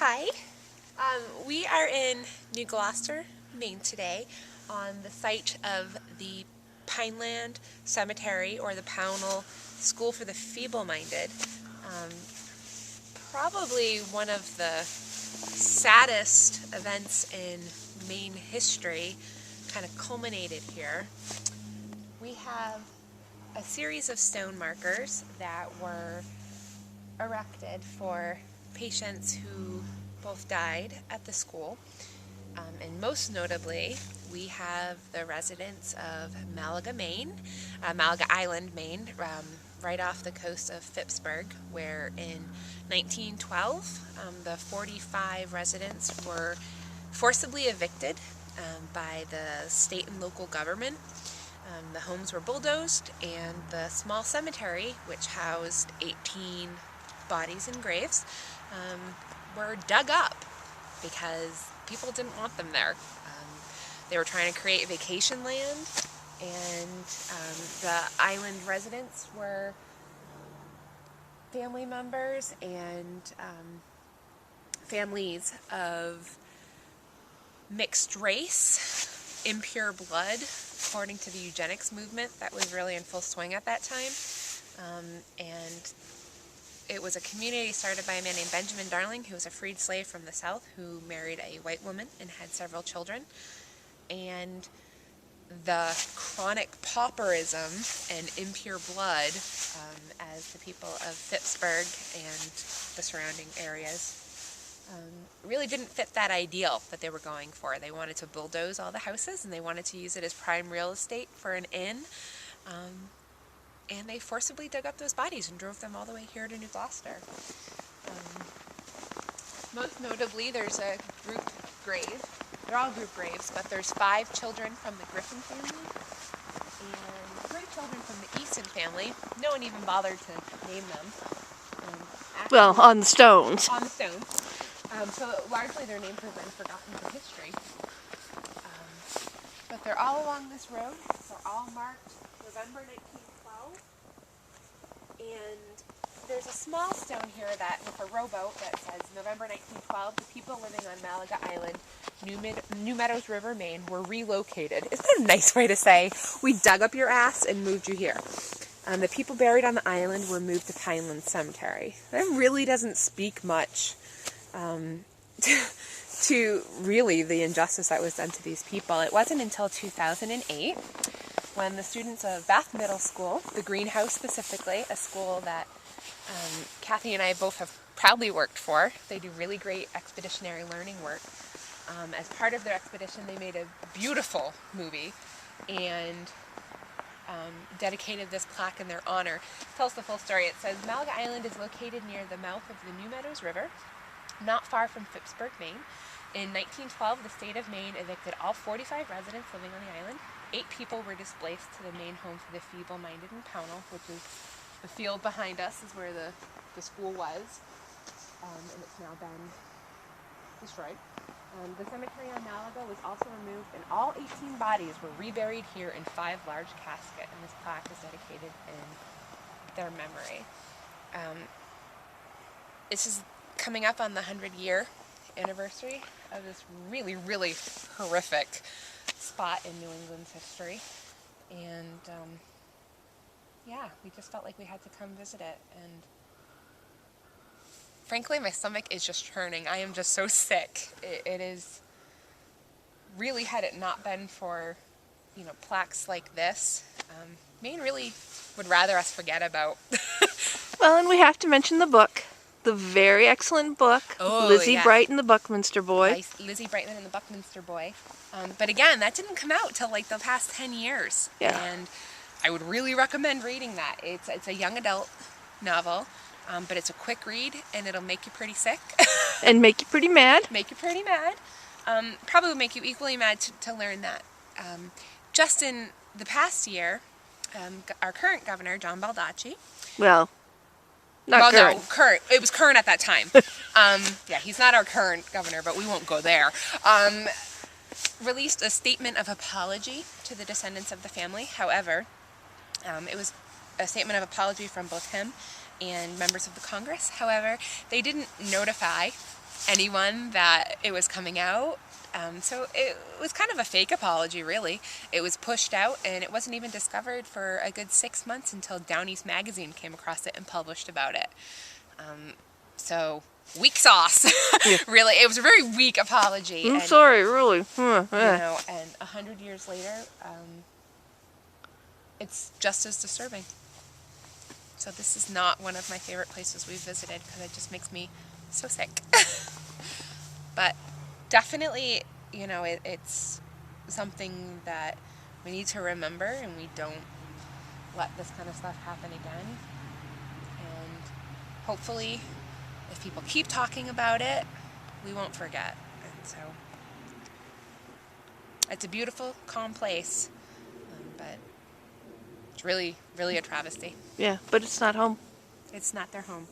Hi, we are in New Gloucester, Maine today on the site of the Pineland Cemetery, or the Pownal School for the Feeble Minded. Probably one of the saddest events in Maine history kind of culminated here. We have a series of stone markers that were erected for patients who both died at the school, and most notably we have the residents of Malaga Island, Maine, right off the coast of Phippsburg, where in 1912 the 45 residents were forcibly evicted by the state and local government. The homes were bulldozed, and the small cemetery, which housed 18 bodies and graves, were dug up because people didn't want them there. They were trying to create vacation land, and the island residents were family members and families of mixed race, impure blood, according to the eugenics movement that was really in full swing at that time. And it was a community started by a man named Benjamin Darling, who was a freed slave from the South, who married a white woman and had several children. And the chronic pauperism and impure blood, as the people of Phippsburg and the surrounding areas, really didn't fit that ideal that they were going for. They wanted to bulldoze all the houses, and they wanted to use it as prime real estate for an inn. And they forcibly dug up those bodies and drove them all the way here to New Gloucester. Most notably, there's a group grave. They're all group graves, but there's 5 children from the Griffin family and 3 children from the Easton family. No one even bothered to name them. Well, on the stones. On the stones. So largely their names have been forgotten for history. But they're all along this road. They're all marked November 1912. And there's a small stone here that, with a rowboat, that says November 1912, the people living on Malaga Island, New Meadows River, Maine, were relocated. Isn't that a nice way to say, we dug up your ass and moved you here? The people buried on the island were moved to Pineland Cemetery. That really doesn't speak much to really the injustice that was done to these people. It wasn't until 2008 when the students of Bath Middle School, the Greenhouse specifically, a school that Kathy and I both have proudly worked for. They do really great expeditionary learning work. As part of their expedition, they made a beautiful movie and dedicated this plaque in their honor. It tells the full story. It says, Malaga Island is located near the mouth of the New Meadows River, not far from Phippsburg, Maine. In 1912, the state of Maine evicted all 45 residents living on the island. 8 people were displaced to the main home for the feeble-minded in Pownal, which is the field behind us is where the school was, and it's now been destroyed. The cemetery on Malaga was also removed, and all 18 bodies were reburied here in 5 large caskets, and this plaque is dedicated in their memory. This is coming up on the 100-year anniversary of this really, really horrific spot in New England's history, and yeah, we just felt like we had to come visit it, and frankly my stomach is just churning. I am just so sick. It is really, had it not been for, you know, plaques like this, Maine really would rather us forget about. Well, and we have to mention the book. The very excellent book, Lizzie Brighton, the Buckminster Boy. Lizzie Brighton and the Buckminster Boy. But again, that didn't come out till like the past 10 years. Yeah. And I would really recommend reading that. It's a young adult novel, but it's a quick read, and it'll make you pretty sick. And make you pretty mad. Make you pretty mad. Probably will make you equally mad to learn that. Just in the past year, our current governor, John Baldacci, well, not current. No, current. It was current at that time. Yeah, he's not our current governor, but we won't go there. Released a statement of apology to the descendants of the family. However, it was a statement of apology from both him and members of the Congress. However, they didn't notify anyone that it was coming out. So it was kind of a fake apology, really. It was pushed out, and it wasn't even discovered for a good 6 months until Down East Magazine came across it and published about it. So, weak sauce. Yeah. Really, it was a very weak apology. I'm sorry, really. You know, and 100 years later, it's just as disturbing. So this is not one of my favorite places we've visited because it just makes me so sick. But definitely, you know, it's something that we need to remember, and we don't let this kind of stuff happen again. And hopefully, if people keep talking about it, we won't forget. And so it's a beautiful, calm place, but it's really, really a travesty. Yeah, but it's not home. It's not their home.